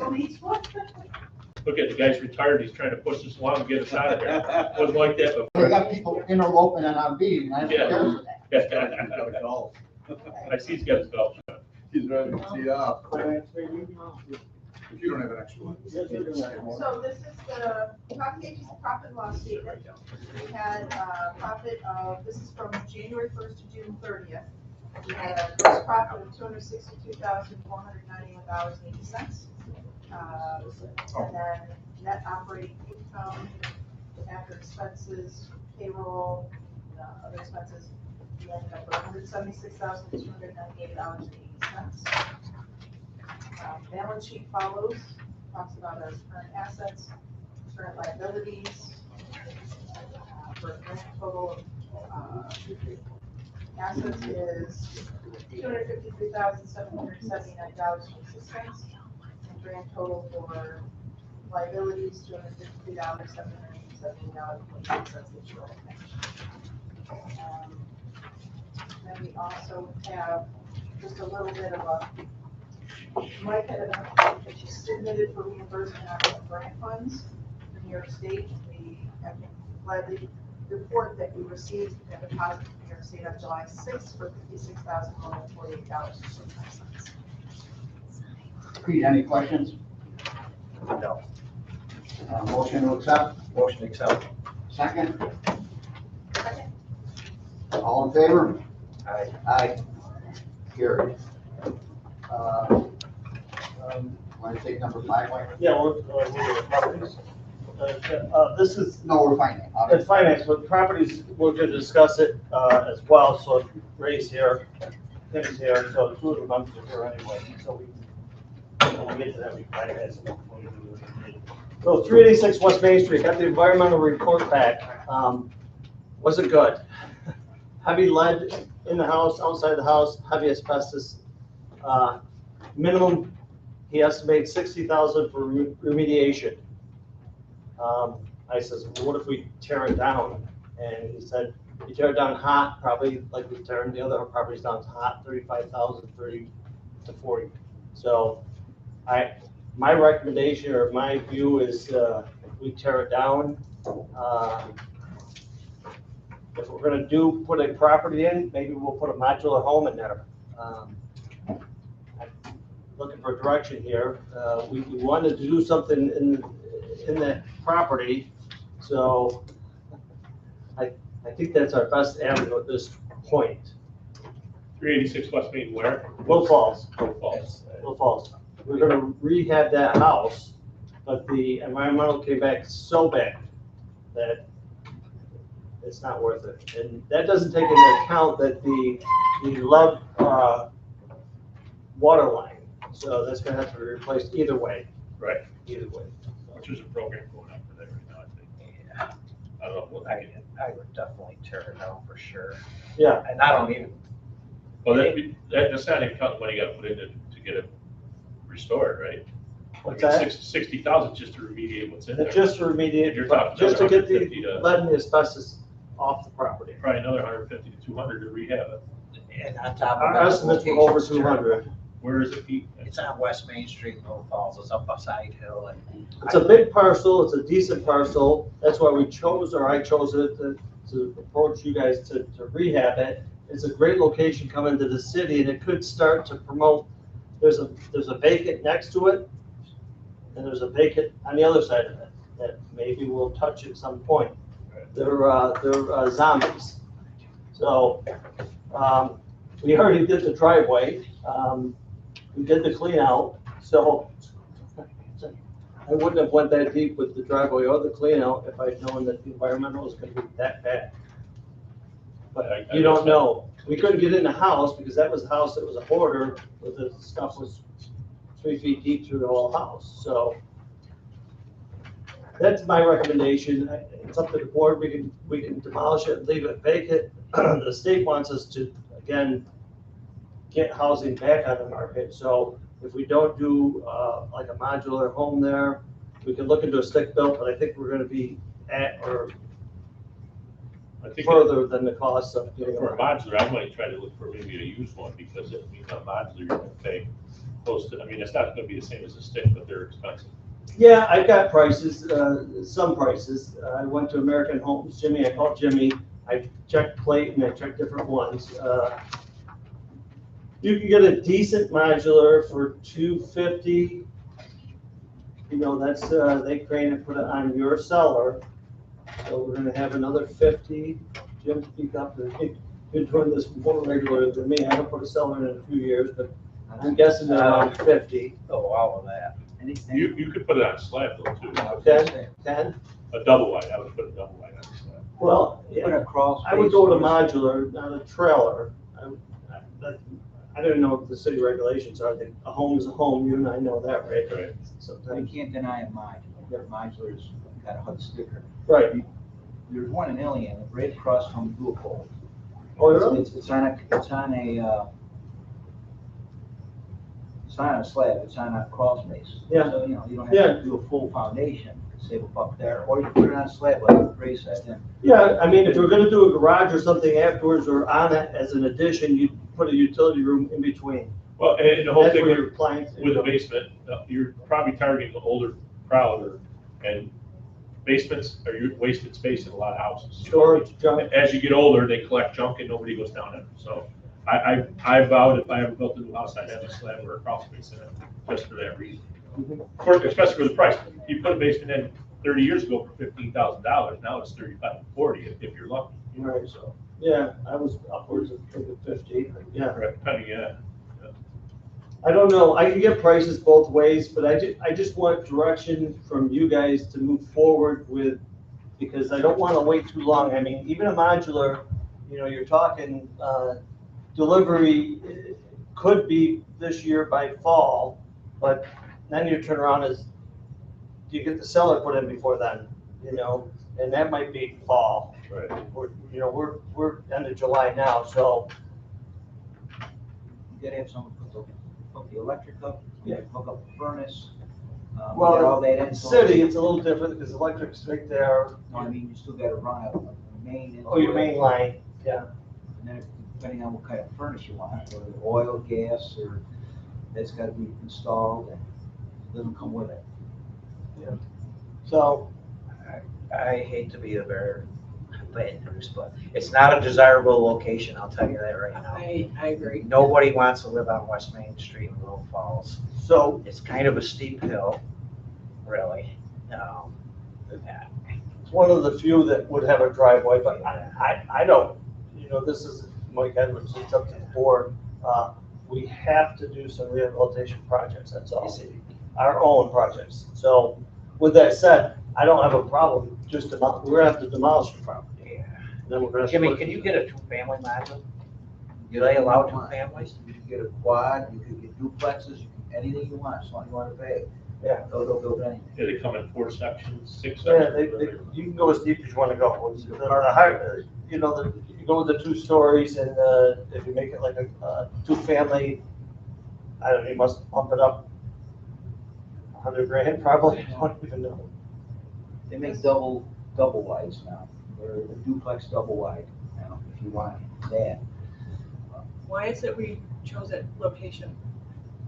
still needs one. Look at the guy's retired, he's trying to push us along and get us out of there. Wasn't like that We before. got people interloping and I'm beating, I don't care for that. I see he's got his golf. He's ready to tee up. If you don't have an extra one. So this is the top page is the profit and loss statement. We had a profit of, this is from January 1st to June 30th. We had a gross profit of $262,491.80. And then net operating income after expenses, payroll, other expenses, we ended up with $176,298.80. Balance sheet follows, talks about our current assets, current liabilities, for a grand total of assets is $253,779.06, and grand total for liabilities, $253,779.28. Then we also have just a little bit of a, Mike had an update that she submitted for reimbursement out of grant funds from New York State. We have gladly report that we received a deposit from New York State on July 6th for $56,148.25. Pete, any questions? No. Motion to accept, Motion to accept. second, Second. all in favor? Aye. Aye. Carried. Want to take number 5, Mike? Yeah, we're the properties. This is, No, we're fine. it's finance, but properties, we're gonna discuss it, as well, so Ray's here, Tim's here, so two of the members are here anyway, so when we get to that, we kind of have some. So 386 West Main Street, got the environmental report back, wasn't good. Heavy lead in the house, outside the house, heavy asbestos, minimum, he estimates 60,000 for remediation. I says, well, what if we tear it down? And he said, you tear it down hot, probably like we tear the other properties down hot, 35,000, 30 to 40. So my recommendation or my view is if we tear it down, if we're gonna put a property in, maybe we'll put a modular home in there. Looking for direction here. We wanted to do something in the property, so I think that's our best avenue at this point. 386 West Main where? Little Falls, Falls. Little Falls. We're gonna rehab that house, but the environmental came back so bad that it's not worth it. And that doesn't take into account that the lead water line. So that's gonna have to be replaced either way. Right. Either way. Which is a program going on for that right now, I think. Yeah, I don't know what. I would definitely tear it down for sure. Yeah, And I don't even, Well, that's not even counting what you gotta put in to get it restored, right? what's I mean, that? 60,000 just to remediate what's in there. It's just to remediate, You're talking just to get the 150 to- lead and the asbestos off the property. Probably another 150 to 200 to rehab it. and on top of Our that. estimates were over 200. Where is it, Pete? It's on West Main Street, Little Falls, it's up a side hill and. It's a big parcel, it's a decent parcel, that's why we chose, or I chose it to approach you guys to rehab it. It's a great location coming to the city, and it could start to promote, there's a vacant next to it, and there's a vacant on the other side of it, that maybe we'll touch at some point. They're zombies. So, we already did the driveway, we did the clean out, so I wouldn't have went that deep with the driveway or the clean out if I'd known that the environmental was gonna be that bad. But you don't know. We couldn't get in the house because that was a house that was a hoarder, but the stuff was 3 feet deep through the whole house, so. That's my recommendation. It's up to the board. We can demolish it and leave it vacant. The state wants us to, again, get housing back on the market. So if we don't do like a modular home there, we can look into a stick built, but I think we're gonna be at or I think further than the cost of getting for a a modular, I might try to look for maybe a used one because it means a modular, you're gonna pay close to, I mean, it's not gonna be the same as a stick, but they're expensive. Yeah, I've got prices, some prices. I went to American Homes, Jimmy, I called Jimmy, I checked plate and I checked different ones. You can get a decent modular for $250. You know, that's, they crane and put it on your cellar. So we're gonna have another 50. Jim, speak up, you've been doing this more regular than me. I haven't put a cellar in a few years, but I'm guessing they're around 50. Oh, all of that. You could put it on a slab though too, 10? a double wide, I would put a double wide on a slab. Well, Put yeah, a crawl I would space go to for the- modular, not a trailer. I don't know what the city regulations are. I think a home is a home, you and I know that, right? Right. You Sometimes, can't deny a modular. Modular's got a HUD sticker. right. There's one in Ilion, right across from Dual. Oh, really? It's on a slab, it's on a crawl space. Yeah. So, you know, you don't Yeah. have to do a full foundation, save a buck there, or you can put it on a slab like Ray said, and Yeah, I mean, if you're gonna do a garage or something afterwards or on it as an addition, you put a utility room in between. Well, and the whole That's thing where with your appliance. the basement, you're probably targeting the older crowd, and basements are your wasted space in a lot of houses. Storage, junk. As you get older, they collect junk and nobody goes down it, so I vowed if I ever built a new house, I'd have a slab or a crawl space in it, just for that reason. Especially for the price, you put a basement in 30 years ago for $15,000, now it's 35 to 40 if you're lucky. Right, so, yeah, I was upwards of 50, yeah. Depending, yeah. I don't know, I can get prices both ways, but I just want direction from you guys to move forward with, because I don't wanna wait too long. I mean, even a modular, you know, you're talking, delivery could be this year by fall, but then your turnaround is, do you get the cellar put in before then, you know? And that might be fall. Right. We're end of July now, so, you gotta have someone hook the electric up, hook up the furnace. Well, get all that in in. city, it's a little different because electric's right there. No, I mean, you still gotta run a main. into Oh, your it. main line, yeah. And then depending on what kind of furnace you want, or oil, gas, or that's gotta be installed, and it doesn't come with it. So, I hate to be a bearer of bad news, but it's not a desirable location, I'll tell you that right now. I agree. Nobody wants to live on West Main Street in Little Falls. so It's kind of a steep hill, really. it's one of the few that would have a driveway, but I don't, you know, this is Mike Edwards, it's up to the board. We have to do some rehabilitation projects, that's all. Our own projects. So with that said, I don't have a problem, just we're gonna have to demolish the property. Yeah. Then we're gonna. Jimmy, split- can you get a two-family module? Do they allow two families? You could get a quad, you could get duplexes, you can, anything you want, as long as you wanna pay. Yeah. They'll build anything. Yeah, they come in 4 sections, 6 Yeah, sections. you can go as deep as you wanna go. The higher, you know, you go with the 2 stories and, if you make it like a 2-family, I don't know, you must bump it up $100,000 probably, I don't even know. They make double wides now, or a duplex double wide, now, if you want that. Why is it we chose that location?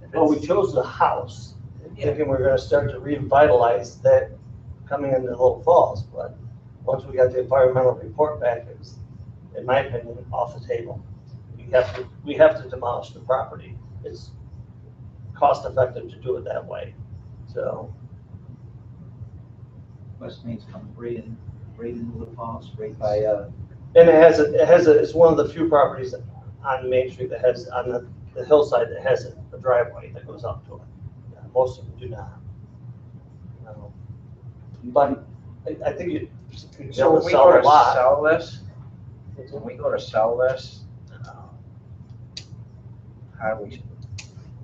If Well, we it's- chose the house, Yeah. thinking we're gonna start to revitalize that coming into Little Falls, but once we got the environmental report back, it was, in my opinion, off the table. We have to demolish the property. It's cost effective to do it that way, so. West Main's coming right in Little Falls, right by, And it's one of the few properties on Main Street that has, on the hillside that has a driveway that goes up to it. Most of them do not. But I think you can So when we sell go a to lot. sell this, when we go to sell this,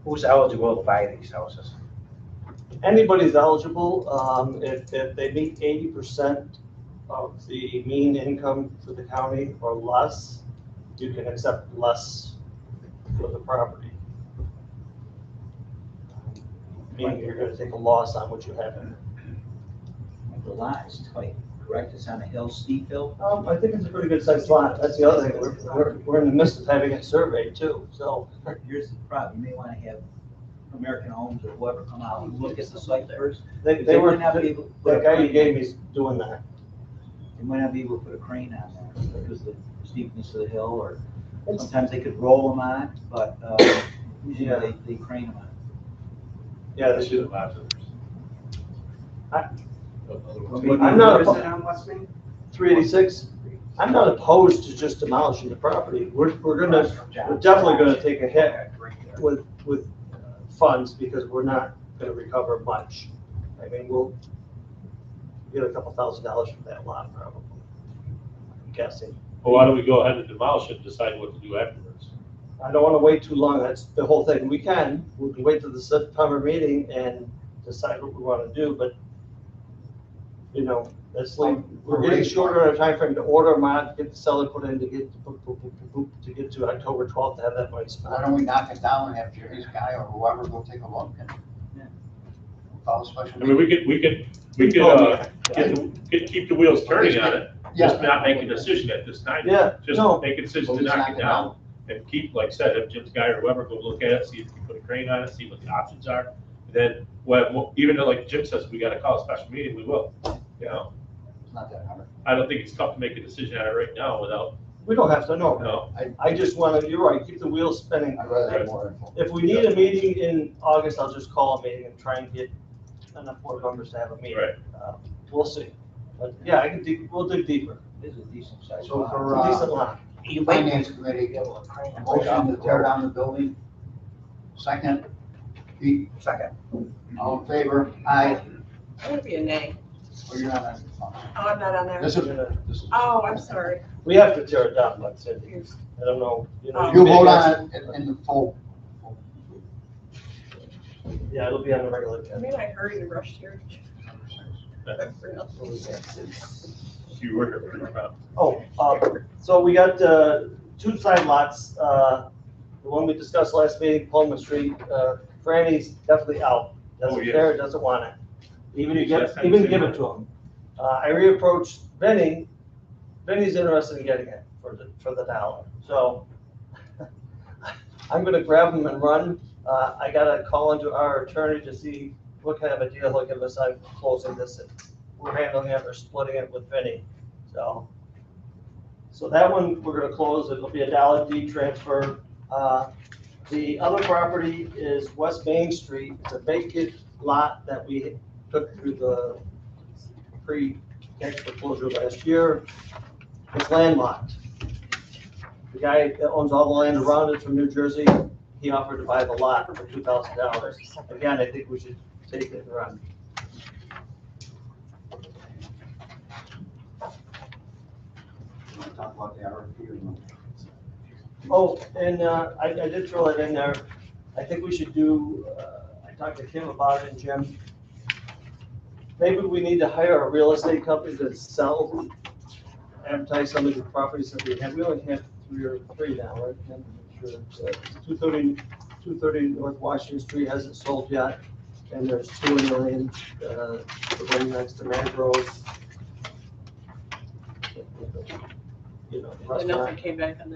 who's eligible to buy these houses? Anybody's eligible, if they meet 80% of the mean income for the county or less, you can accept less for the property. Meaning you're gonna take a loss on what you have in. the lot is tight, correct? It's on a hill, steep hill. I think it's a pretty good sized lot, that's the other thing, we're in the midst of having it surveyed too, so. Here's the problem, you may wanna have American Homes or whoever come out and look at the site first. They They were, might not be able to put a that guy you crane- gave me is doing that. They might not be able to put a crane on there because of the steepness of the hill, or sometimes they could roll them on it, but, usually Yeah. they crane them on it. Yeah, They they should should. have laughed at I'm not Where is oppo- it on West Main? 386. I'm not opposed to just demolishing the property. we're definitely gonna take a hit with funds because we're not gonna recover much. I mean, we'll get a couple $1,000s from that lot probably, I'm guessing. Well, why don't we go ahead and demolish it and decide what to do afterwards? I don't wanna wait too long, that's the whole thing. We can wait till the September meeting and decide what we wanna do, but, you know, that's like, we're getting shorter on a timeframe to order them out, get the seller put in, to get, to get to October 12th to have that money Why spent. don't we knock it down and have Jerry's guy or whoever go take a look and call a special I mean, meeting? we could keep the wheels turning on it, just not make a decision at this time. Yeah, Just no. make a decision We'll to just knock it down and keep, like I said, if Jim's guy or whoever go look at it, see if we put a crane on it, see what the options are. Then, even though like Jim says, we gotta call a special meeting, we will, you know? It's not that hard. I don't think it's tough to make a decision on it right now without, We don't have to know. no. I just wanna, you're right, keep the wheels spinning. I'd rather have more info. If we need a meeting in August, I'll just call a meeting and try and get enough board members to have a meeting. Right. We'll see. But yeah, we'll dig deeper. It's a decent size So lot. for, It's a decent lot. Finance committee, motion to tear down the building. Second, Pete, Second. all in favor? Aye. I want to be a nay. Or you're not on? Oh, I'm not on there. This is, this is. Oh, I'm sorry. We have to tear it down, but Cindy, I don't know, you know. You vote on it in the full. Yeah, it'll be on the regular I agenda. mean, I hurried and rushed here. You were here pretty proud. Oh, so we got, two side lots, the one we discussed last meeting, Pullman Street, Franny's definitely out. Oh, Doesn't yes. care, doesn't want it. Even Yes, I give understand. it to him. I reapproached Benny, Benny's interested in getting it for the dollar, so I'm gonna grab him and run. I gotta call into our attorney to see what kind of a deal he'll give us on closing this. We're handling it, or splitting it with Benny, so. So that one, we're gonna close, it'll be a dollar deed transfer. The other property is West Main Street, it's a vacant lot that we took through the pre-tax foreclosure last year. It's landlocked. The guy that owns all the land around it from New Jersey, he offered to buy the lot for $2,000. Again, I think we should take it and run. Talk about the RFP or no? Oh, and I did throw it in there. I think we should do, I talked to Kim about it and Jim. Maybe we need to hire a real estate company to sell, advertise some of the properties that we have. We only have three now, right? Kim? I'm sure. 230 North Washington Street hasn't sold yet. And there's 2 million, the one next to Mangrove. You know, And restaurant. nothing came back on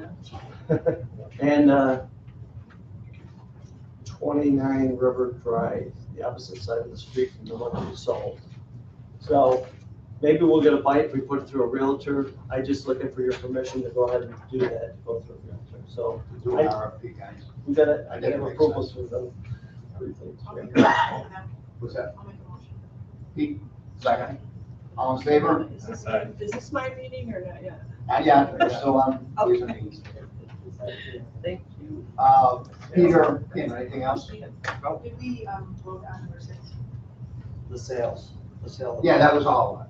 that. And 29 River Drive, the opposite side of the street from the one we sold. So maybe we'll get a bite if we put it through a realtor. I just looking for your permission to go ahead and do that, go through a realtor. So Do an RFP, guys. we gotta, I That gotta have makes approval sense. through them. Three things. I'll make a motion for that. What's that? I'll make a motion. Pete, second. All in favor? Is this my meeting or not yet? Yeah, we're still on. Okay. Thank you. Peter, Kim, anything else? Did we, vote on number 6? The sales, the sale. Yeah, that was all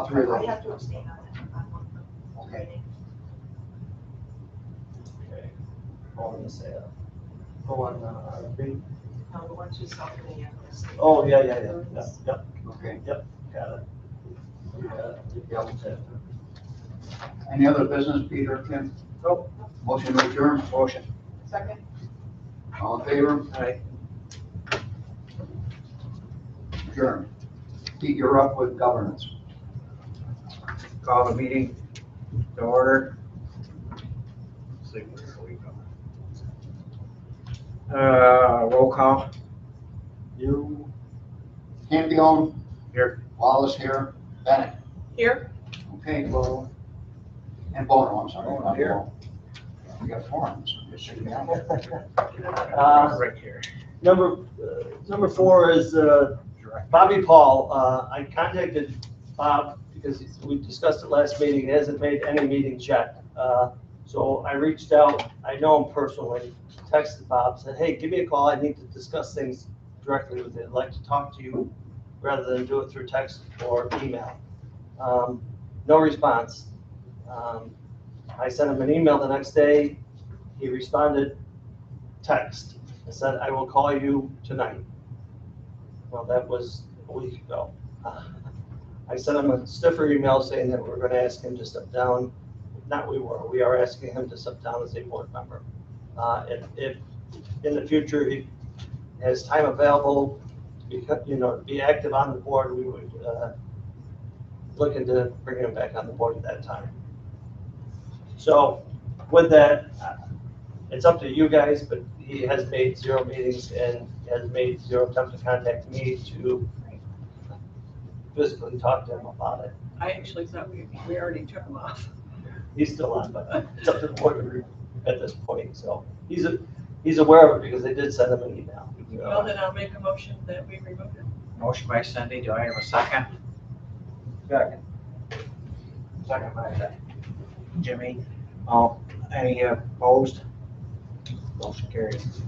three of I those. have to abstain on that, on one. Okay. Okay. On the sale. Go on, RFP. No, the one she's talking to Minneapolis. Oh, yeah, yep, Okay. got it. Yep. Any other business, Peter, Kim? Nope. Motion to adjourn? Motion. Second? All in favor? Aye. Adjourn. Pete, you're up with governance. Call the meeting to order. Roll call. You, Campione, Here. Wallace here, Bennett. Here, Okay, well, and Bono, I'm sorry. Bono here. We got forums. Right here. number 4 is, Bobby Paul. I contacted Bob because we discussed it last meeting. He hasn't made any meetings yet. So I reached out, I know him personally, texted Bob, said, hey, give me a call. I need to discuss things directly with you. I'd like to talk to you rather than do it through text or email. No response. I sent him an email the next day. He responded, text. I said, I will call you tonight. Well, that was a week ago. I sent him a stiffer email saying that we're going to ask him to step down. We are asking him to step down as a board member. If in the future he has time available, to be active on the board, we would look into bringing him back on the board at that time. So with that, it's up to you guys, but he has made 0 meetings and has made 0 attempts to contact me to physically talk to him about it. I actually thought we already took him off. He's still on, but it's up to the board at this point. So he's aware of it because they did send him an email. Well, then I'll make a motion that we remove him. Motion by Cindy, do I have a second? Second. Second by Jimmy. Any opposed? Motion carries.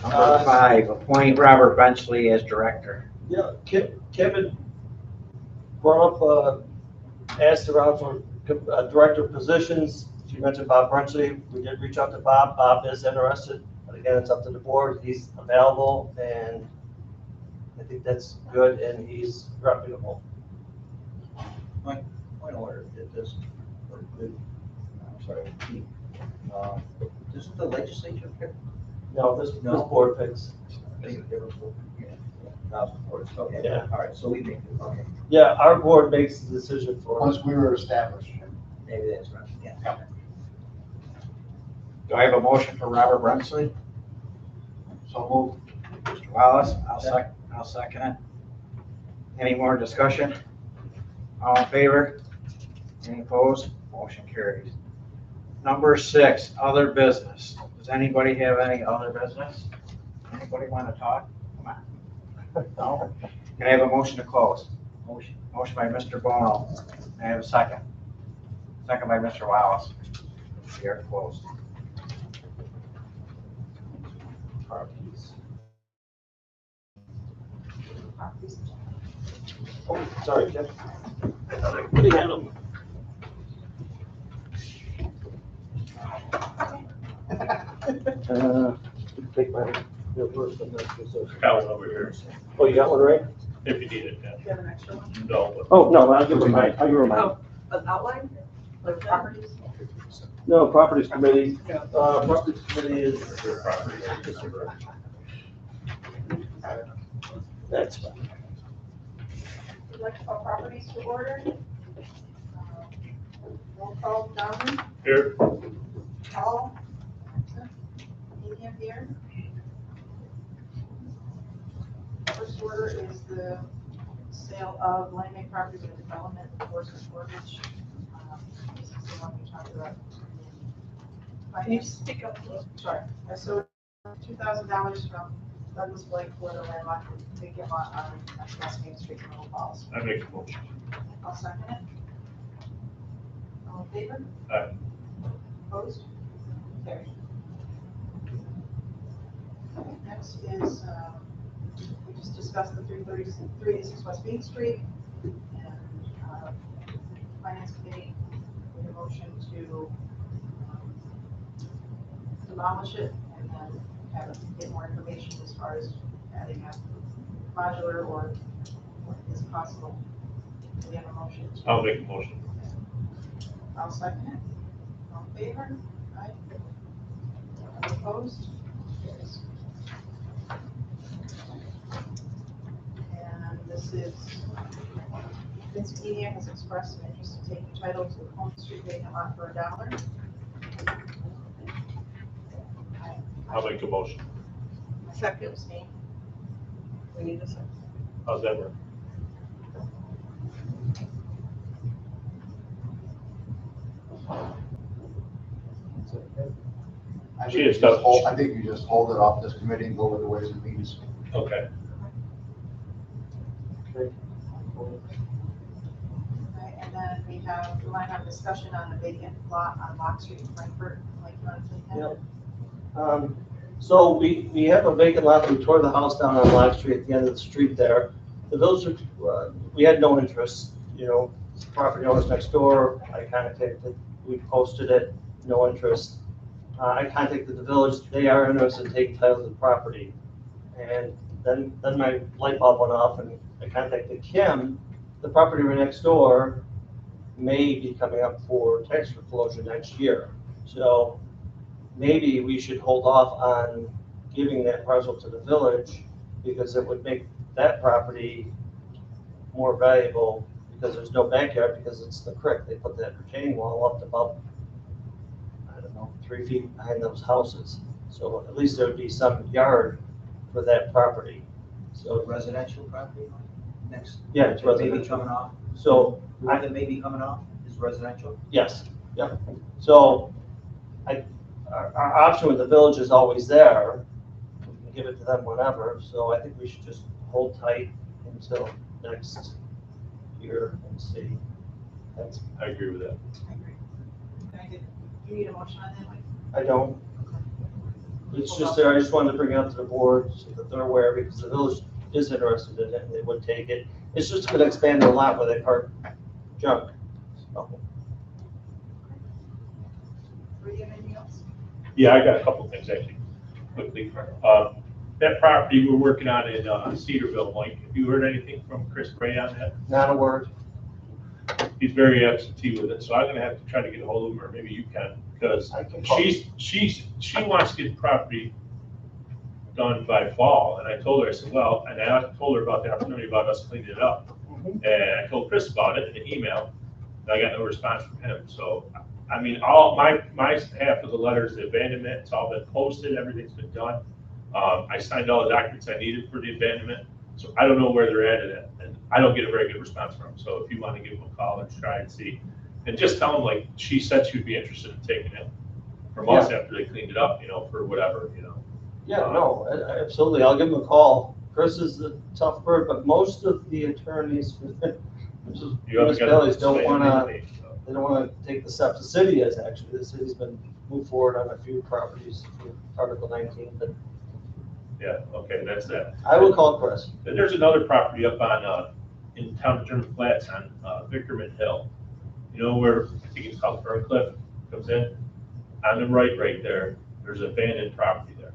Number 5, appoint Robert Benchley as director. Yeah, Kevin brought up, asked around for director positions. She mentioned Bob Benchley. We did reach out to Bob. Bob is interested, but again, it's up to the board. He's available, and I think that's good, and he's reputable. Point of order, I'm sorry. Doesn't the legislature pick? No, this board picks. Okay, Yeah. all right, so we make it, okay, Yeah, our board makes the decision for us. Once we were established. maybe that's right, yeah. Do I have a motion for Robert Benchley? So move. Mr. Wallace, I'll second it. Any more discussion? All in favor? Any opposed? Motion carries. Number 6, other business. Does anybody have any other business? Anybody want to talk? Come on. No? Can I have a motion to close? Motion by Mr. Bono. Can I have a second? Second by Mr. Wallace. We are closed. Oh, sorry, Jeff. I thought I could have had them. Take my, your first and that's the Got one over here, Oh, you got one, right? if you need it, yeah. Do you have an extra one? No, but Oh, no, I'll give her mine. I'll give her mine. Oh, an outline? Like properties? No, properties committee. Yeah. Properties committee is, that's fine. We'd like to call properties to order. Roll call, Downey, here, Hall, Medium here. First order is the sale of landmark properties and development, enforcement mortgage. This is the one we talked about. Can you speak up a little? Sorry, I sold $2,000 from Douglas Blake for the landmark vacant lot on West Main Street in Little Falls. I make a motion. I'll second it. All in favor? Aye. Opposed? Carried. Next is, we just discussed the 336 West Main Street, and Finance Committee made a motion to demolish it, and then get more information as far as adding a modular or what is possible. Do we have a motion? I'll make a motion. I'll second it. All in favor? Aye. Opposed? Carries. And this is, Vince Media has expressed an interest in taking title to the Home Street vacant lot for $1. I'll make a motion. Second, we need a second. How's that work? I She think you is tough. just hold, I think you just hold it off this committee and go with the ways and means. Okay. Right, and then we might have discussion on the vacant lot on Lock Street in Frankfurt, like, you want to take that? Yep. So we have a vacant lot, we tore the house down on Lime Street at the end of the street there. The village, we had no interest, property owners next door, I contacted, we posted it, no interest. I contacted the village, they are interested in taking title to the property. And then my light bulb went off and I contacted Kim, the property right next door may be coming up for tax foreclosure next year. So maybe we should hold off on giving that parcel to the village because it would make that property more valuable because there's no backyard because it's the creek. They put that retaining wall up to about, 3 feet behind those houses. So at least there would be some yard for that property. So, Residential property next. yeah, it's Maybe residential. coming off, So, the one that may be coming off is residential. yes, yep. So our option with the village is always there. We can give it to them whenever. So I think we should just hold tight until next year and see. That's, I agree with that. I agree. Can I get, you need a motion on that, Mike? I don't, it's just there, I just wanted to bring it up to the board so that they're aware because the village is interested in it and they would take it. It's just gonna expand their lot where they park junk. So, Do you have anything else? Yeah, I got a couple things actually, quickly. That property we're working on in Cedarville, Mike, have you heard anything from Chris Gray on that? Not a word. He's very absentee with it, so I'm gonna have to try to get a hold of him, or maybe you can, because I can call. she wants to get the property done by fall, and I told her, I said, well, and I told her about the opportunity about us cleaning it up. Mhm. And I told Chris about it in an email, and I got no response from him, so, I mean, all, my half of the letters, the abandonment, it's all been posted, everything's been done. I signed all the documents I needed for the abandonment, so I don't know where they're at it, and I don't get a very good response from them, so if you wanna give them a call and try and see, and just tell them, like, she said she would be interested in taking it from us after they cleaned it up, for whatever. Yeah, no, absolutely. I'll give him a call. Chris is a tough bird, but most of the attorneys, You haven't got municipalities to don't explain wanna, anything, so. they don't wanna take the step. The city is actually, the city's been moved forward on a few properties through Article 19, but Yeah, okay, that's that. I will call Chris. Then there's another property up on, in town of German Flats on Vickerman Hill. You know where, I think it's called Ferncliff, comes in? On the right there, there's abandoned property there.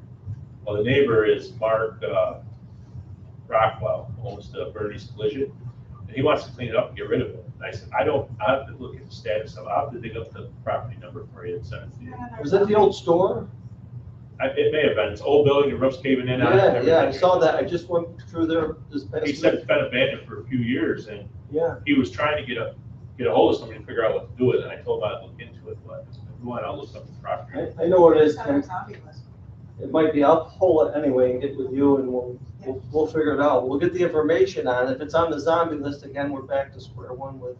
Well, the neighbor is Mark Rockwell, owns the Bernie's Collision, and he wants to clean it up and get rid of it. And I said, I have to look at the status of it. I'll have to dig up the property number for you and send it to you. Was that the old store? It may have been, it's an old building, the roof's caving in on it. and Yeah, I everything. saw that. I just went through there this past He said week. it's been abandoned for a few years, and Yeah, he was trying to get a hold of somebody to figure out what to do with it, and I told him I'd look into it, but if you want, I'll look up the property. I know what it is, It's on our Tim. zombie list. It might be, I'll pull it anyway and get with you and we'll figure it out. We'll get the information on it. If it's on the zombie list, again, we're back to square one with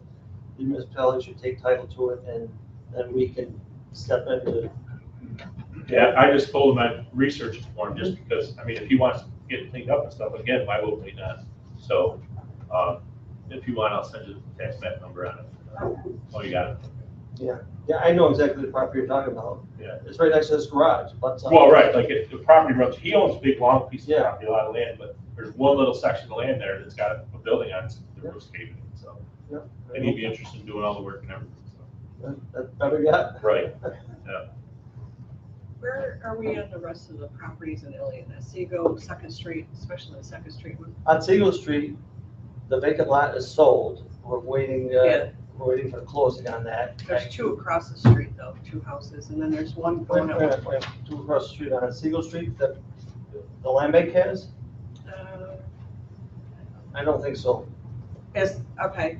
the municipality should take title to it and then we can step into. Yeah, I just told him I'd research it for him, just because, I mean, if he wants to get it cleaned up and stuff, again, why would we not? So, if you want, I'll send you the tax map number on it. Oh, you got it? Yeah, I know exactly the property you're talking about. Yeah. It's right next to this garage, but. Well, right, like, the property runs, he owns a big, long piece of Yeah. property, a lot of land, but there's one little section of land there that's got a building on it, the roof's caving in, so. Yeah. And he'd be interested in doing all the work and everything, so. That better get. Right. Where are we on the rest of the properties in Ilion? I see go Second Street, especially the Second Street one. On Siegel Street, the vacant lot is sold. We're waiting, Yeah. we're waiting for the closing on that. There's two across the street though, two houses, and then there's one going up. Two across the street on Siegel Street that the land bank has? I don't think so. Okay,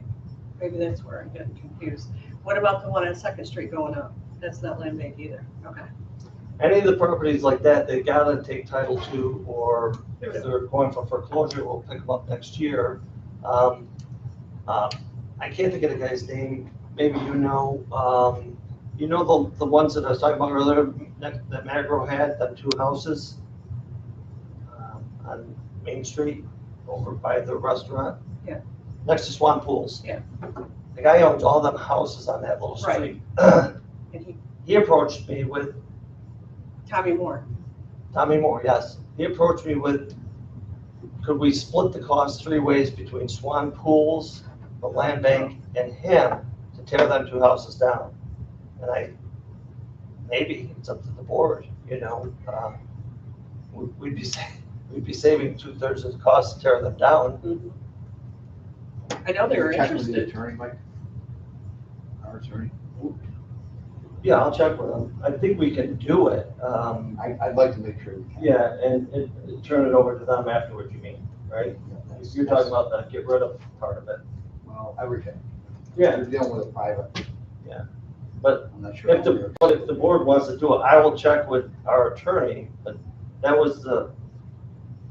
maybe that's where I'm getting confused. What about the one on Second Street going up? That's not land bank either, okay. any of the properties like that, they gotta take title to, or if they're going for foreclosure, we'll pick them up next year. I can't think of the guy's name, maybe you know, the ones that I was talking about earlier, that Magro had, them two houses on Main Street, over by the restaurant. Yeah. Next to Swan Pools. Yeah. The guy owns all them houses on that little Right. street. And He approached me with, Tommy Moore. Tommy Moore, yes. He approached me with, could we split the cost 3 ways between Swan Pools, the land bank, and him to tear them 2 houses down? And maybe it's up to the board, we'd be saving 2/3 of the cost to tear them down. I know they were Check with the interested. attorney, Mike. Our attorney. Yeah, I'll check with them. I think we can do it. I'd like to make sure we can. Yeah, and turn it over to them afterwards, you mean, right? You're talking about the get rid of part of it. Well, everything. Yeah, You're dealing with a private. Yeah. But I'm not sure. if the board wants to do it, I will check with our attorney, but that was the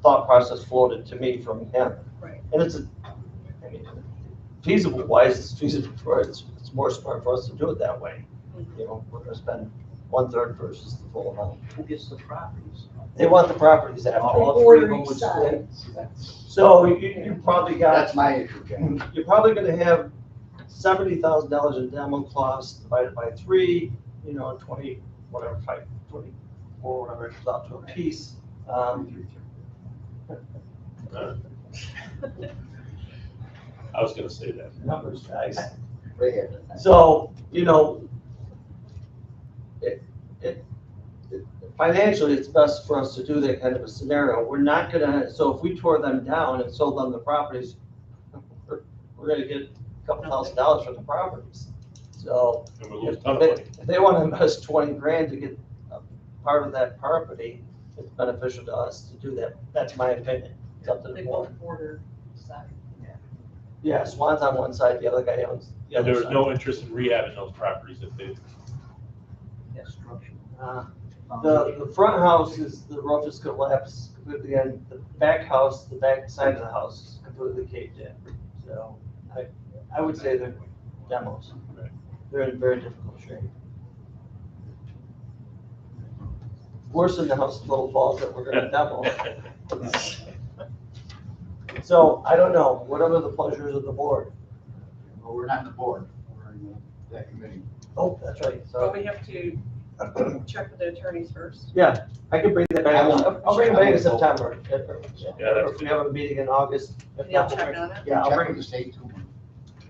thought process floated to me from him. Right. And feasible wise, it's feasible for us, it's more smart for us to do it that way. We're gonna spend 1/3 versus the full amount. Who gets the properties? They want the properties after all 3 of them would split. So you probably got, That's my issue, Jim. you're probably gonna have $70,000 in demo costs divided by 3, 20, whatever, 5, 24, whatever it comes out to a piece. I was gonna say that. Numbers, guys. Right here. So, financially, it's best for us to do that kind of a scenario. We're not gonna, so if we tore them down and sold them the properties, we're gonna get a couple $1,000s for the properties. So And we'll lose a if ton of money. if they want to invest 20 grand to get a part of that property, it's beneficial to us to do that. That's my opinion. It's up to the They board. both border side. Yeah, Swan's on one side, the other guy owns the And other there was side. no interest in rehabbing those properties if they, The front house is, the roof is collapsed completely, and the back house, the back side of the house is completely caved in. So I would say they're demos. Right. They're in very difficult shape. Worse than the house in Little Falls that we're gonna demo. So I don't know, whatever the pleasures of the board. Well, we're not in the board. We're in that committee. Oh, that's right. But So, we have to check with the attorneys first. yeah, I can bring that back. I'll bring it back in September. that's- If we have a meeting in August. If You'll not, we'll check bring- on it? Yeah, I'll Check bring, with the state too.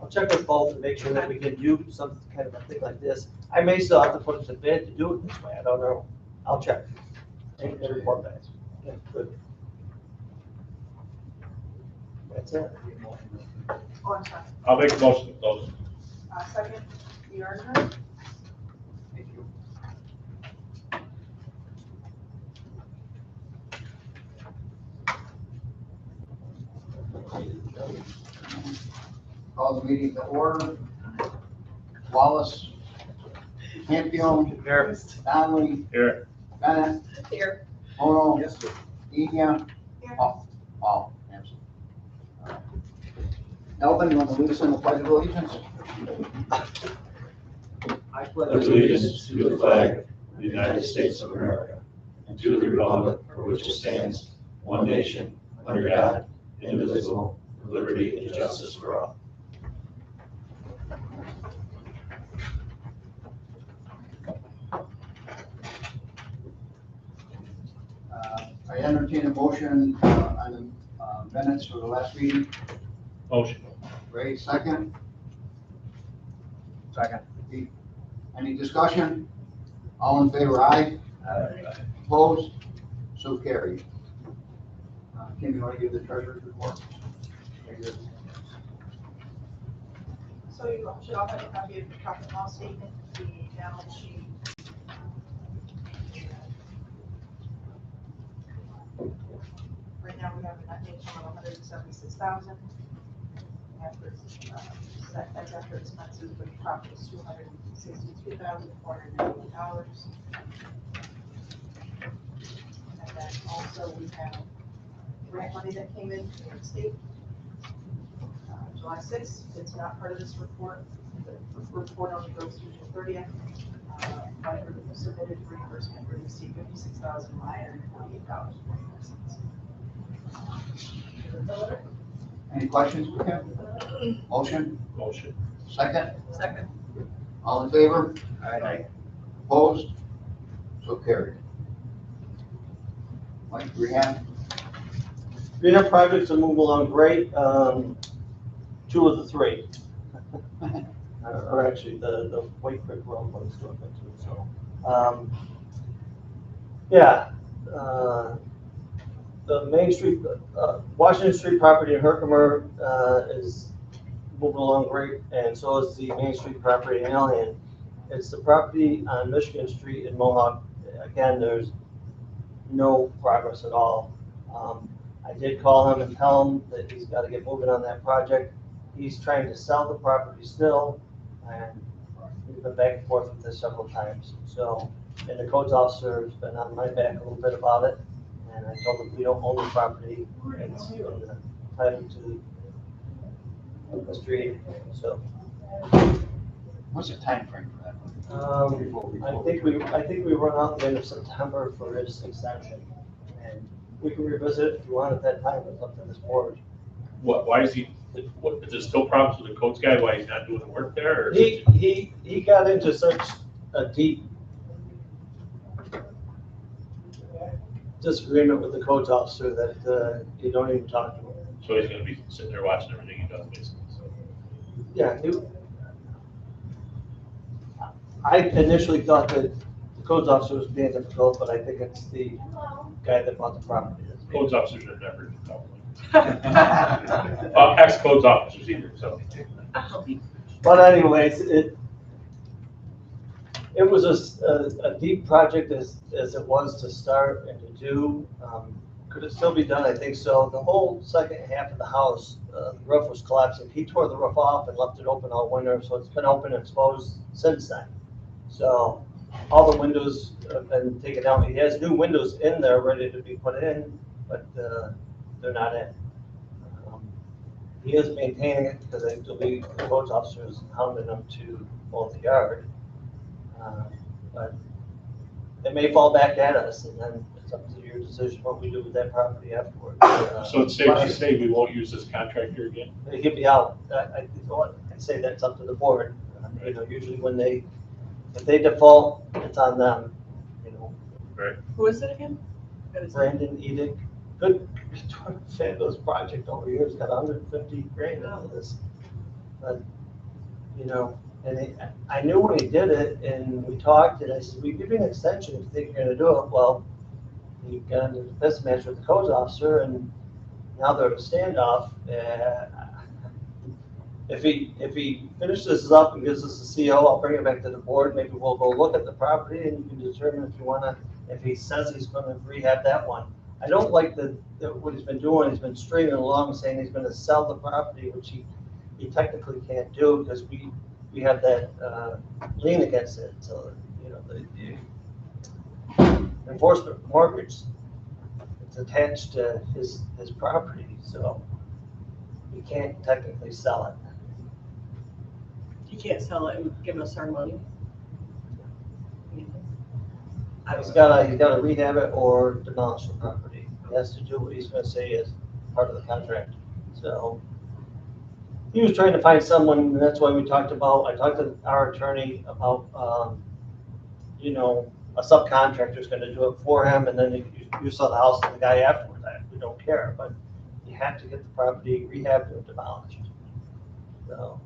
I'll check with both and make sure that we can do some kind of a thing like this. I may still have to put it to bid to do it this way, I don't know. I'll check. And report back. Yeah, good. That's it. Oh, I'm sorry. I'll make a motion to close. Second, the Ardner. Thank you. Call the meeting to order. Wallace, Campion, Donnelly, Here, Bennett, Here. Mono, Yes, sir. Enya, Here. all, absent. Elvin, you want to lead us in the pledge of allegiance? I pledge allegiance to the flag of the United States of America and to the republic for which it stands, one nation, under God, indivisible, with liberty and justice for all. I entertain a motion on the minutes for the last meeting. motion. Ray, second. Second. Any discussion? All in favor, aye. Opposed? So carried. Kim, you want to give the treasurer's report? So you should all have a copy of the profit and loss statement, the balance sheet. Right now, we have a net income of $176,000. That's after expenses, but profit is $262,490. then also we have grant money that came in from the state. July 6th, it's not part of this report. The report only goes through June 30th. Money submitted for reimbursement, we received $56,948. Any questions for him? Motion, Motion. second, Second. all in favor? Aye. Opposed? So carried. Mike, rehab? Rehab projects are moving along great, 2 of the 3. Or actually, the White Creek Road one's doing that too, so. Yeah, the Main Street, Washington Street property in Herkimer, is moving along great, and so is the Main Street property in Allen. It's the property on Michigan Street in Mohawk. Again, there's no progress at all. I did call him and tell him that he's got to get moving on that project. He's trying to sell the property still, and we've been back and forth with this several times. So, and the codes officer has been on my back a little bit about it, and I told him we don't own the property. It's in the title to the street, so. What's the time frame for that? I think we run out the end of September for his extension, and we can revisit if you want at that time. It's up to this board. What, why is he, what, is there still problems with the codes guy, why he's not doing the work there, or? He got into such a deep disagreement with the codes officer that you don't even talk to him. So he's gonna be sitting there watching everything he does, basically, so. Yeah, I initially thought that the codes officer was being difficult, but I think it's the guy that bought the property. that's being- Codes officers are never, ex-codes officers either, so. But anyways, it was a deep project as it was to start and to do. Could it still be done? I think so. The whole second half of the house, the roof was collapsing. He tore the roof off and left it open all winter, so it's been open and exposed since then. So all the windows have been taken out. He has new windows in there ready to be put in, but they're not in. He is maintaining it because I believe the codes officers hounded him to mow the yard. But it may fall back at us, and then it's up to your decision what we do with that property afterwards. So it's safe to say we won't use this contractor again? He'll be out. I say that's up to the board. You know, usually if they default, it's on them, you know. Right. Who is it again? Brandon Edick, good, fabulous project over here. He's got 150 grand out of this. But, you know, and I knew when he did it, and we talked, and I said, we give you an extension if you think you're gonna do it. Well, he got into this match with the codes officer, and now they're at a standoff. If he finishes this up and gives us a CO, I'll bring it back to the board. Maybe we'll go look at the property, and you can determine if you wanna, if he says he's gonna rehab that one. I don't like what he's been doing. He's been stringing along saying he's gonna sell the property, which he technically can't do because we have that lien against it. So, you know, the enforcement mortgage, it's attached to his property, so we can't technically sell it. You can't sell it and give us our money. He's gotta rehab it or demolish the property. He has to do what he's gonna say is part of the contract. So he was trying to find someone, and that's why I talked to our attorney about, you know, a subcontractor's gonna do it for him, and then you sell the house to the guy afterwards. We don't care, but you have to get the property rehabbed or demolished. So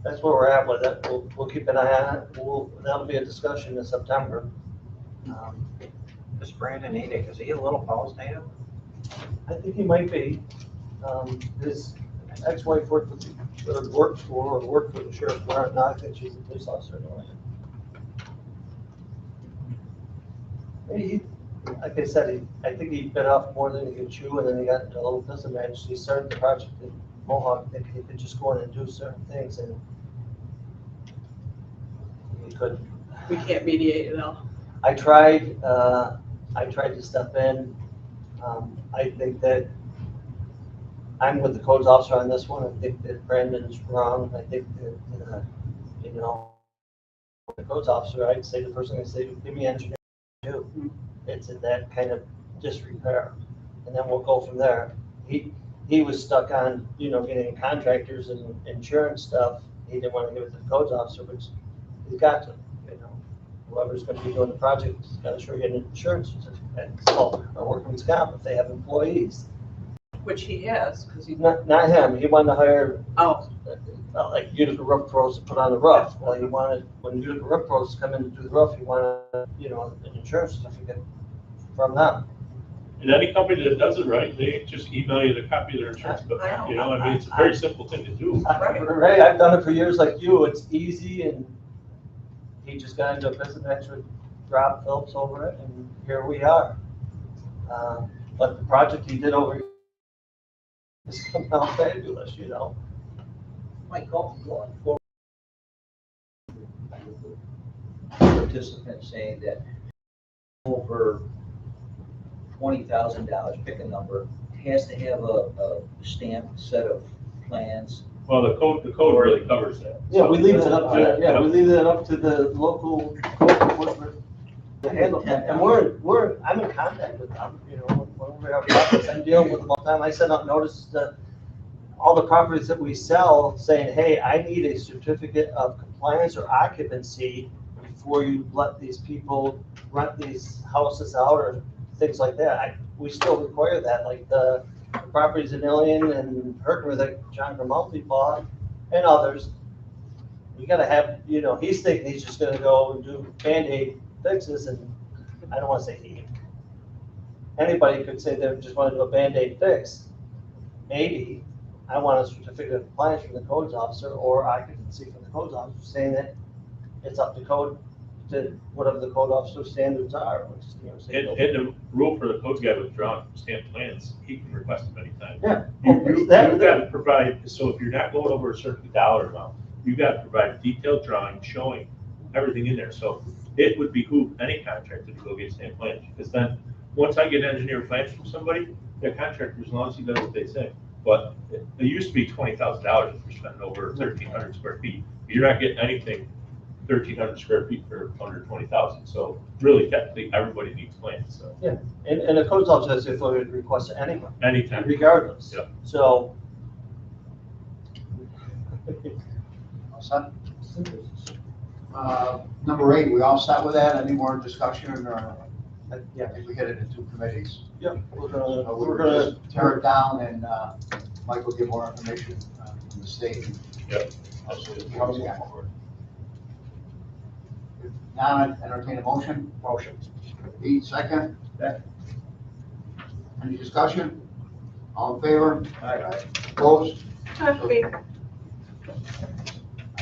that's where we're at with it. We'll keep an eye on it. That'll be a discussion in September. This Brandon Edick, is he a Little Falls native? I think he might be. His ex-wife worked for the sheriff's department. Now I think she's a police officer in Atlanta. Like I said, I think he bit off more than he could chew, and then he got a little disadvantaged. He started the project in Mohawk, thinking he could just go in and do certain things, and he couldn't. We can't mediate it all. I tried to step in. I think that I'm with the codes officer on this one. I think that Brandon's wrong. I think that, you know, the codes officer, I'd say the first thing I say, give me engineering to do. It's in that kind of disrepair. And then we'll go from there. He was stuck on, you know, getting contractors and insurance stuff. He didn't want to give it to the codes officer, which he's got to, you know. Whoever's going to be doing the project has got to show you an insurance certificate. So, or workman's comp if they have employees. Which he has, because he, Not him. He wanted to hire oh, like Utica Roof Pros to put on the roof. Well, he wanted, when Utica Roof Pros come in to do the roof, he wanted, you know, an insurance certificate from them. And any company that does it right, they just email you the copy of their insurance bill. I know. You know, I mean, it's a very simple thing to do. Ray, I've done it for years like you. It's easy, and he just got into a business extra, dropped Phillips over it, and here we are. But the project he did over here is coming out fabulous, you know. Michael, going forward, participants saying that over $20,000, pick a number, has to have a stamped set of plans. Well, the code really covers that. Yeah, we leave that up to, Yeah. we leave that up to the local code enforcement to handle that. And I'm in contact with them, you know, when we have projects, I'm dealing with them all the time. I send out notices to all the properties that we sell saying, hey, I need a certificate of compliance or occupancy before you let these people rent these houses out or things like that. We still require that, like the properties in Ilion and Herkimer that John Grimaldi bought and others. You gotta have, you know, he's thinking he's just gonna go and do Band-Aid fixes, and I don't wanna say he. Anybody could say they just wanna do a Band-Aid fix. Maybe. I want a certificate of compliance from the codes officer, or occupancy from the codes officer saying that it's up to code, to whatever the code officer standards are, which is, you know, say. And the rule for the codes guy withdrawn stamped plans, he can request them anytime. Yeah. You've got to provide, so if you're not going over a certain dollar amount, you've got to provide a detailed drawing showing everything in there. So it would behoove any contractor to go get stamped plans, because then, once I get engineered plans from somebody, the contractor, as long as he does what they say. But it used to be $20,000 if you're spending over 1,300 square feet. You're not getting anything 1,300 square feet for under 20,000. So really, technically, everybody needs plans, so. Yeah, and the codes officer has the authority to request it anyone, Anytime. regardless. Yeah. So. All set? Number 8, we all set with that? Any more discussion, or Yeah, I think we hit it in 2 committees? yeah, we're So gonna just tear it down, and Mike will give more information from the state. Yep. Now, I entertain a motion. Motion. Pete, second. Any discussion? All in favor? Aye. Opposed? happy. I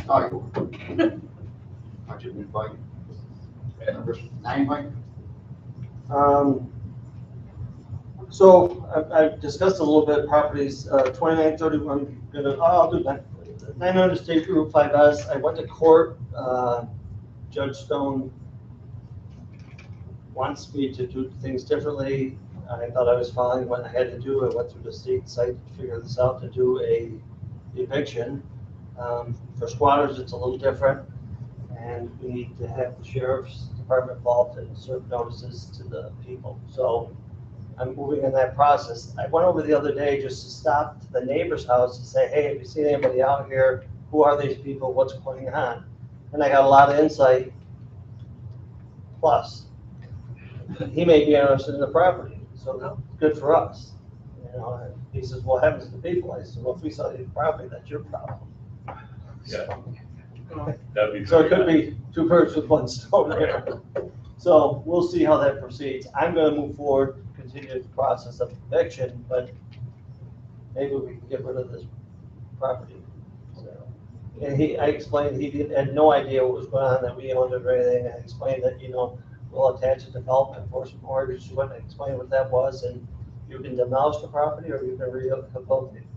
thought you were. Thought you'd be fighting. Number 9, Mike? So I discussed a little bit properties, 2931, I'll do that. 900 State Route 5S, I went to court, Judge Stone wants me to do things differently. I thought I was following what I had to do. I went through the state site to figure this out, to do a eviction. For squatters, it's a little different, and we need to have the sheriff's department involved and serve notices to the people. So I'm moving in that process. I went over the other day just to stop to the neighbor's house and say, hey, have you seen anybody out here? Who are these people? What's going on? And I got a lot of insight. Plus, he may be interested in the property, so good for us. You know, and he says, what happens to people? I said, well, if we sell you the property, that's your problem. Yeah. That'd be. So it could be 2 birds with 1 stone there. So we'll see how that proceeds. I'm gonna move forward, continue the process of eviction, but maybe we can get rid of this property. So, and I explained, had no idea what was going on, that we owned it or anything. I explained that, you know, we'll attach a development enforcement mortgage to it. I explained what that was, and you can demolish the property or you can rehabilitate the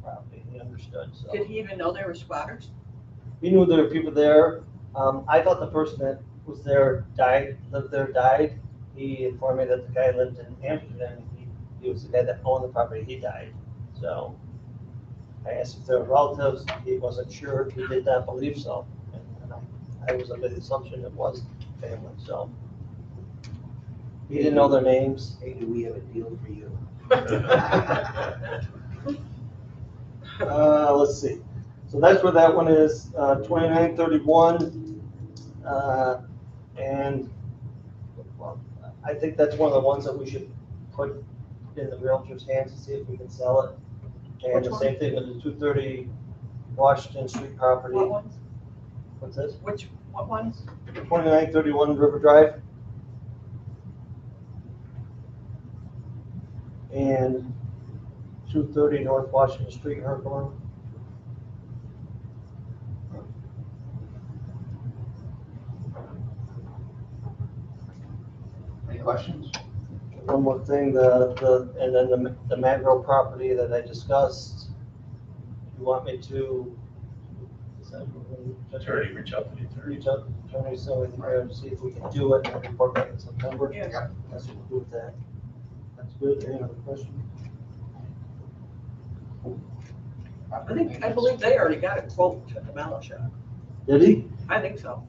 property. He understood, so. Did he even know they were squatters? He knew there were people there. I thought the person that was there, lived there, died. He informed me that the guy lived in Amsterdam. He was the guy that owned the property, he died. So I asked if they were relatives, he wasn't sure, he did not believe so. And I was under the assumption it was family, so. He didn't know their names. Hey, do we have a deal for you? Let's see. So that's where that one is, 2931. And well, I think that's one of the ones that we should put in the realtor's hands to see if we can sell it. And Which the one? same thing with the 230 Washington Street property. What ones? What's this? What ones? 2931 River Drive. And 230 North Washington Street, Hawthorne. Any questions? One more thing, and then the Magro property that I discussed, you want me to? Attorney, reach out to the attorney. Reach out to the attorney so we can see if we can do it and report back in September. Yeah. That's what we'll do with that. That's good. Any other questions? I believe they already got a quote to the mallet shop. Did he? I think so.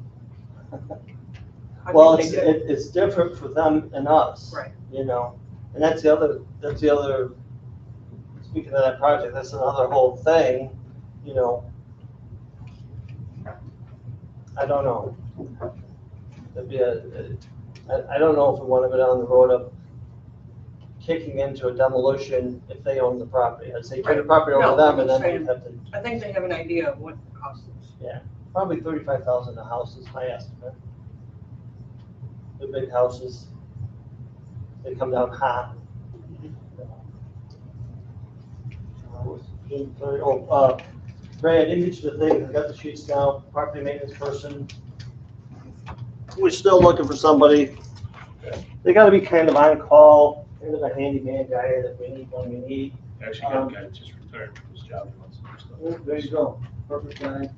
I Well, think they did. it's different for them and us. Right. You know, and that's the other, speaking of that project, that's another whole thing, you know. I don't know. It'd be I don't know if we want to go down the road of kicking into a demolition if they own the property. I'd say turn the property over to them and then we'd have to, I think they have an idea of what the cost is. probably 35,000 a house is my estimate. The big houses, they come down hot. Ray, I didn't get you the thing, I got the sheets now, property maintenance person. We're still looking for somebody. They gotta be kind of on call, kind of a handyman guy that we need when we need. Actually, got a guy that just retired from his job. He wants to do stuff. Oh, there you go, perfect guy.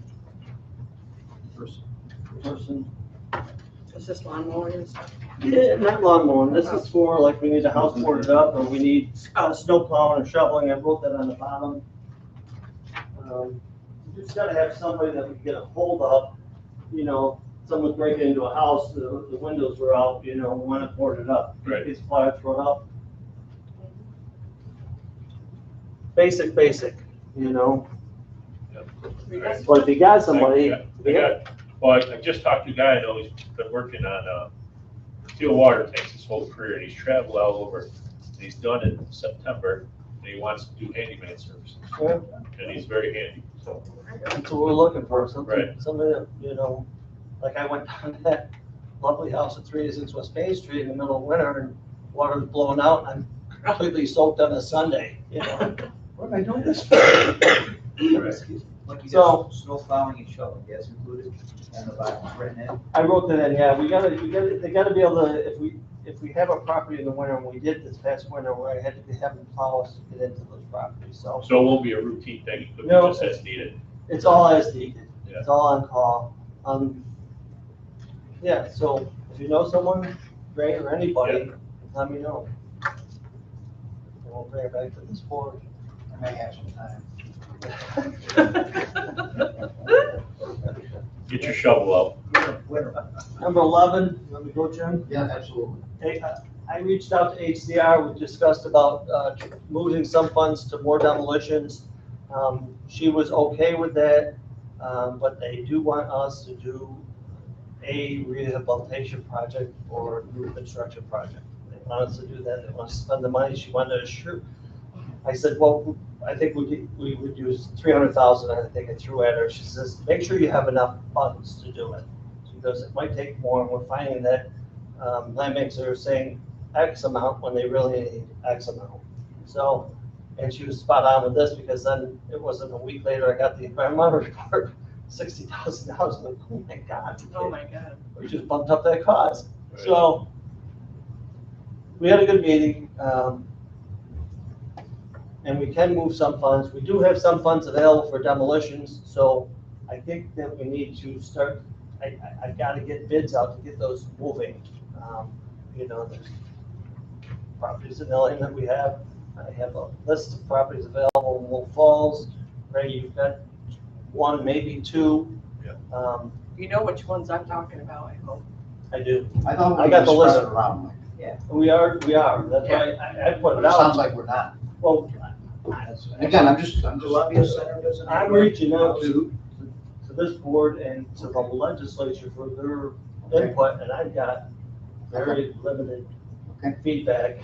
Person. Is this lawnmower and stuff? Yeah, not lawn mowing, this is for like we need a house boarded up or we need snow plowing or shoveling, I wrote that on the bottom. You just gotta have somebody that we can get a hold of, you know, someone's breaking into a house, the windows were out, you know, we want it boarded up. Right. These flyers thrown up. Basic, you know, but if you got somebody. Well, I just talked to a guy I know, he's been working on, steel water tanks his whole career, and he's traveled all over. And he's done it in September, and he wants to do handyman services, Yeah. and he's very handy, so. That's what we're looking for, somebody, Right. somebody that, you know, like I went down to that lovely house at 386 West Main Street in the middle of winter and water's blowing out and I'm completely soaked on a Sunday, you know? What am I doing this for? Excuse me. Like you So- got snow plowing and shoveling, that's included, and the bottom, written in. I wrote that in, yeah, they gotta be able to, if we have a property in the winter, and we did this past winter where I had to have them plow us to get into those properties, so. So it won't be a routine thing, it could be No. just as needed. It's all as needed. Yeah. It's all on call. Yeah, so if you know someone, Ray or anybody, let me know. And we'll bring it back to this board. I may have some time. Get your shovel out. Winter. Number 11, let me go, Jim. Yeah, absolutely. Hey, I reached out to HCR, we discussed about moving some funds to more demolitions. She was okay with that, but they do want us to do a rehabilitation project or new construction project. They want us to do that, they want to spend the money, she wanted to assure. I said, well, I think we would use 300,000, I think I threw at her. She says, make sure you have enough funds to do it. She goes, it might take more, and we're finding that land banks are saying X amount when they really need X amount. So, and she was spot on with this because then it wasn't a week later, I got the environmental report, $60,000. I'm like, oh my God. Oh my God. We just bumped up that cost. So, we had a good meeting. And we can move some funds. We do have some funds available for demolitions, so I think that we need to start I've got to get bids out to get those moving. You know, there's properties in LA that we have. I have a list of properties available in Wolf Falls. Ray, you've got one, maybe two. Yeah. You know which ones I'm talking about, I hope. I do. I thought we I were got the gonna spread list. it around. Mike. We are. That's why I put But it it sounds out. like we're not. Well, And again, I'm just. Columbia Center doesn't. I'm reaching out to this board and to the legislature for their input, and I've got very limited Okay. feedback.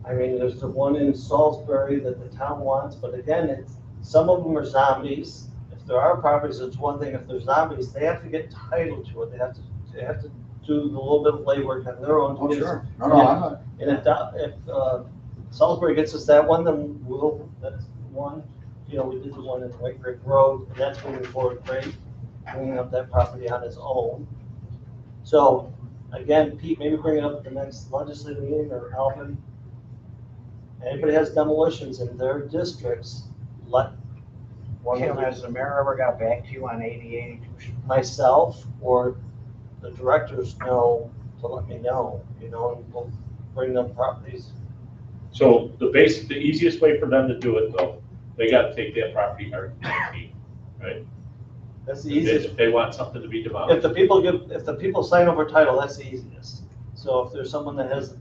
I mean, there's the one in Salisbury that the town wants, but again, some of them are zombies. If there are properties, it's one thing. If they're zombies, they have to get title to it. They have to do a little bit of labor on their own. to Oh, get it. sure. No, I'm not. And if Salisbury gets us that one, then that's one. You know, we did the one in White Brick Road, and that's moving forward great, bringing up that property on its own. So, again, Pete, maybe bring it up at the next legislative meeting, or Alvin. Anybody has demolitions in their districts, let one Kim, of has the mayor ever got back to you on 8082? myself or the directors know to let me know, you know, and we'll bring them properties. So the easiest way for them to do it though, they gotta take that property RP, right? That's the easiest. If they want something to be If demolished. the people sign over title, that's the easiest. So if there's someone that has,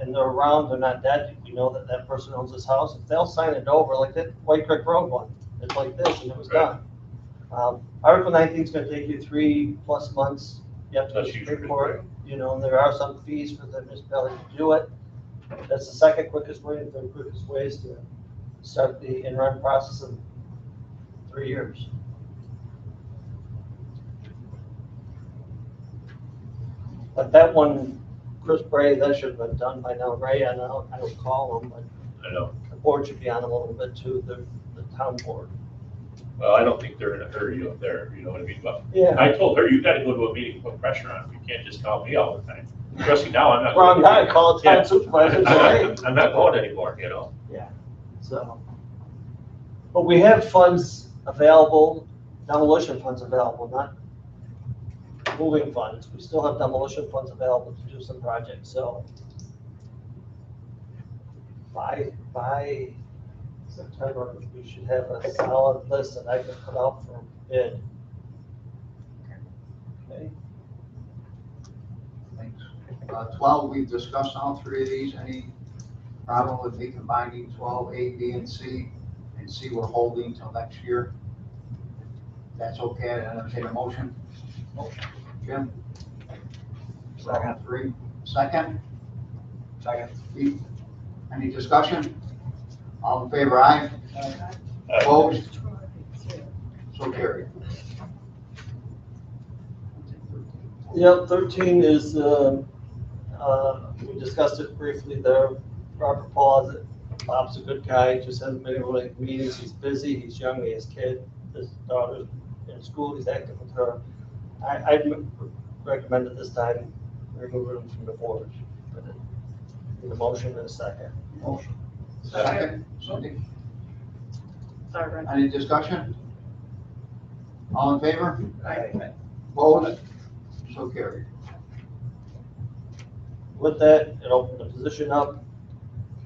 and they're around, they're not dead, we know that that person owns this house, if they'll sign it over, like that White Creek Road one, it's like this, and it was Right. done. Article 19 is gonna take you 3+ months, you have to That's pay usually for it, you know, and there are some fees for the municipality to do it. That's the second quickest way, the quickest way is to start the in-run process in 3 years. But that one, Chris Bray, that should have been done by now, Ray, I don't call him, but I know. the board should be on him a little bit too, the town board. Well, I don't think they're in a hurry up there, you know what I mean? But Yeah. I told her, you gotta go to a meeting, put pressure on them. You can't just call me all the time. Especially now, I'm not. Wrong guy, call it Yeah. town supervisor, and say, hey. I'm not going anymore, you know? So, but we have funds available, demolition funds available, not moving funds. We still have demolition funds available to do some projects, so. By September, we should have a solid list that I can put out for bid. Okay, 12, we've discussed all three of these. Any problem with me combining 12, A, B, and C? And C we're holding till next year. That's okay, I entertain a motion. Jim? Second. 3, second? Second. Pete? Any discussion? All in favor, aye? Opposed? So carried. Yep, 13 is, we discussed it briefly there, Robert Paul, Bob's a good guy, just hasn't been able to make meetings, he's busy, he's young, he has kids, his daughter's in school, he's active with her. I'd recommend at this time removing him from the board. Need a motion and a second. Motion. Second. Cindy? Sorry, Brent. Any discussion? All in favor? Aye. Opposed? So carried. With that, it opened the position up.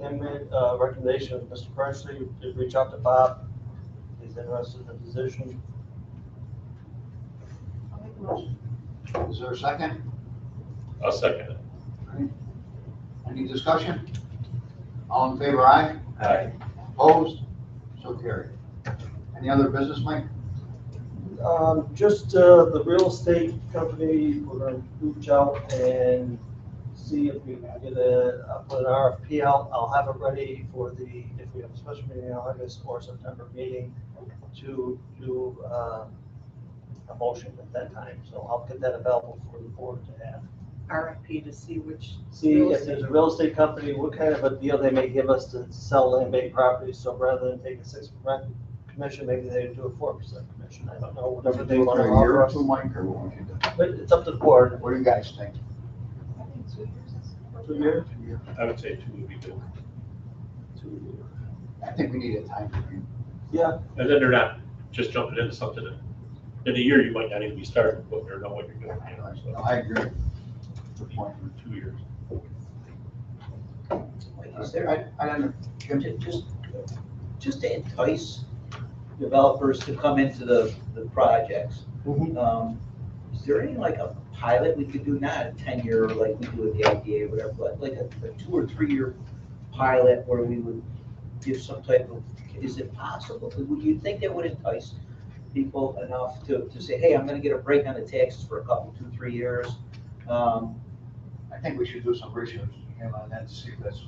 Kim made a recommendation of Mr. Crunchley, did reach out to Bob, he's interested in the position. I'll make a motion. Is there a second? I'll second it. Any discussion? All in favor, aye? Aye. Opposed? So carried. Any other business, Mike? Just the real estate company, we're gonna reach out and see if we can get put an RFP out. I'll have it ready for if we have a special meeting in August or September meeting to do a motion at that time. So I'll get that available for the board to have. RFP to see which. See real if estate- there's a real estate company, what kind of a deal they may give us to sell land-based properties. So rather than take a 6% commission, maybe they do a 4% commission. I don't know, whatever they want to offer us. Mike, or what would you do? But it's up to the board. What do you guys think? I think 2 years is. 2 years? I would say 2 would be good. 2 years. I think we need a time frame. Yeah, And then they're not just jumping into something that in a year, you might not even be starting, but or know what you're doing, you know, No, so, I agree. Good point. for 2 years. Is there, I don't know. just to entice developers to come into the projects, is there any like a pilot we could do, not a 10-year like we do with the IDA or whatever, but like a 2 or 3 year pilot where we would give some type of, is it possible? Would you think that would entice people enough to say, hey, I'm gonna get a break on the taxes for a couple, 2, 3 years? I think we should do some research, on that to see if that's,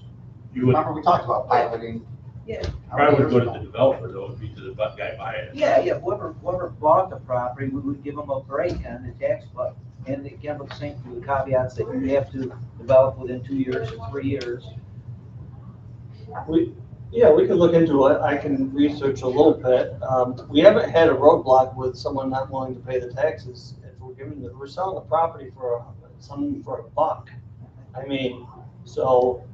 You would remember we talked about piloting. Yeah. probably would go to the developer, though, would be to the guy buying it. Yeah, whoever bought the property, we would give them a break on the tax, but, and again, with the same, with the caveats that you have to develop within 2 years or 3 years. Yeah, we could look into it. I can research a little bit. We haven't had a roadblock with someone not willing to pay the taxes. If we're selling the property for a buck. I mean, so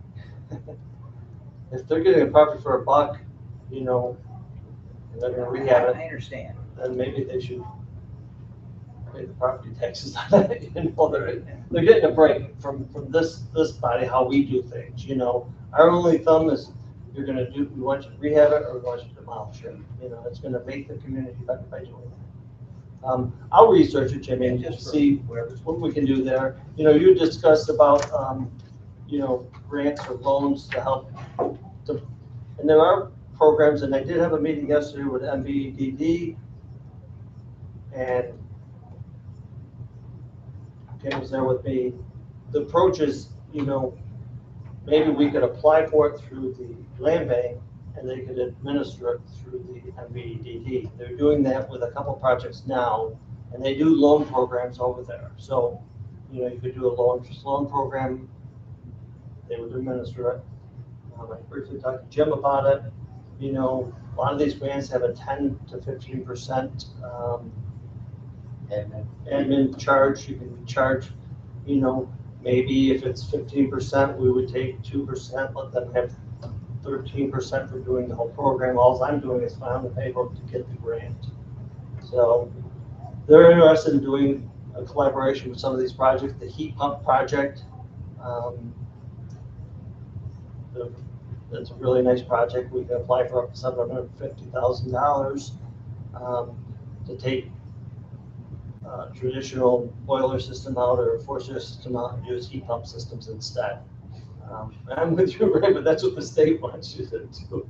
if they're getting a property for a buck, you know, and they're gonna rehab it, I understand. then maybe they should pay the property taxes on it. You know, they're getting a break from this body, how we do things, you know. Our only thumb is, we want you to rehab it or we want you to demolish it. You know, it's gonna make the community better by doing that. I'll research it, Jimmy, and just see what we can do there. You know, you discussed about, you know, grants or loans to help. And there are programs, and I did have a meeting yesterday with MVEDD, and Kim was there with me. The approach is, you know, maybe we could apply for it through the land bank and they could administer it through the MVEDD. They're doing that with a couple projects now, and they do loan programs over there. So, you know, you could do a loan program, they would administer it. I briefly talked to Jim about it. You know, a lot of these grants have a 10 to 15% admin charge. You can charge, you know, maybe if it's 15%, we would take 2%, let them have 13% for doing the whole program. All I'm doing is filing the paperwork to get the grant. So they're interested in doing a collaboration with some of these projects. The heat pump project, it's a really nice project. We can apply for up to $750,000 to take traditional boiler system out or force air system out and use heat pump systems instead. I'm with you, Ray, but that's what the state wants you to do.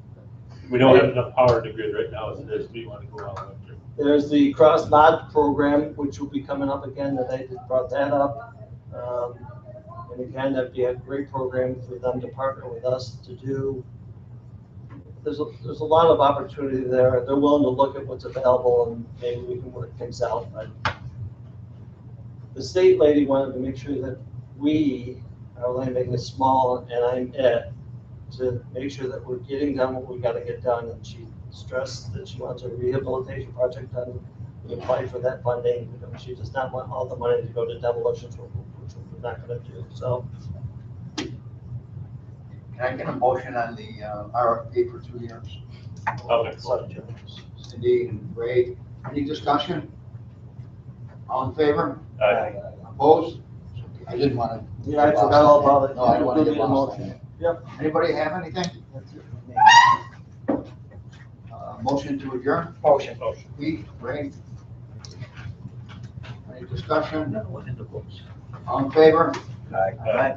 We don't have enough power in the grid right now as it is. We want to go out electric. There's the cross mod program, which will be coming up again, that I just brought that up. And again, that'd be a great program for them to partner with us to do. There's a lot of opportunity there. They're willing to look at what's available and maybe we can work things out. But the state lady wanted to make sure that our land bank is small, and I'm to make sure that we're getting done what we got to get done. And she stressed that she wants a rehabilitation project done. We applied for that funding. She does not want all the money to go to demolitions, which we're not going to do. So, Can I get a motion on the RFP for 2 years? Okay. Cindy and Ray, any discussion? All in favor? Opposed? I didn't want to. yeah, I forgot all about it. No, I don't want to We'll get need a lost. motion. Yep. Anybody have anything? That's it for me. Motion to adjourn? Motion. Pete, Ray? Any discussion? No, what's in the books? All in favor? Aye.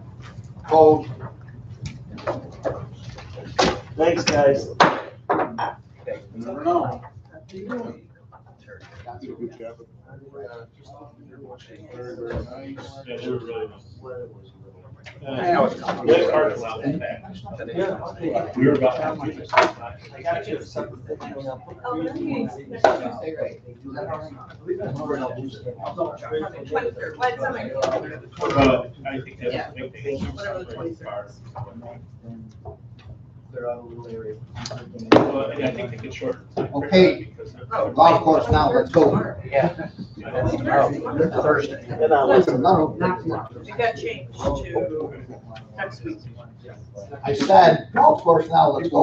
Opposed? Thanks, guys. Okay. You never know. Good job. Very, very nice. Yeah, they were really nice. I know it's coming. That parking lot was packed. Yeah. We were about. I got you a separate thing. Oh, really? I think that's Yeah. a big thing. Whatever the 23rd. They're out of a little area. Well, I think they could shorten. the time Okay. because they're- Golf course now, let's go. Yeah. That's tomorrow, Thursday. And I'll Listen, no, It got changed to next week. I said golf course now, let's go.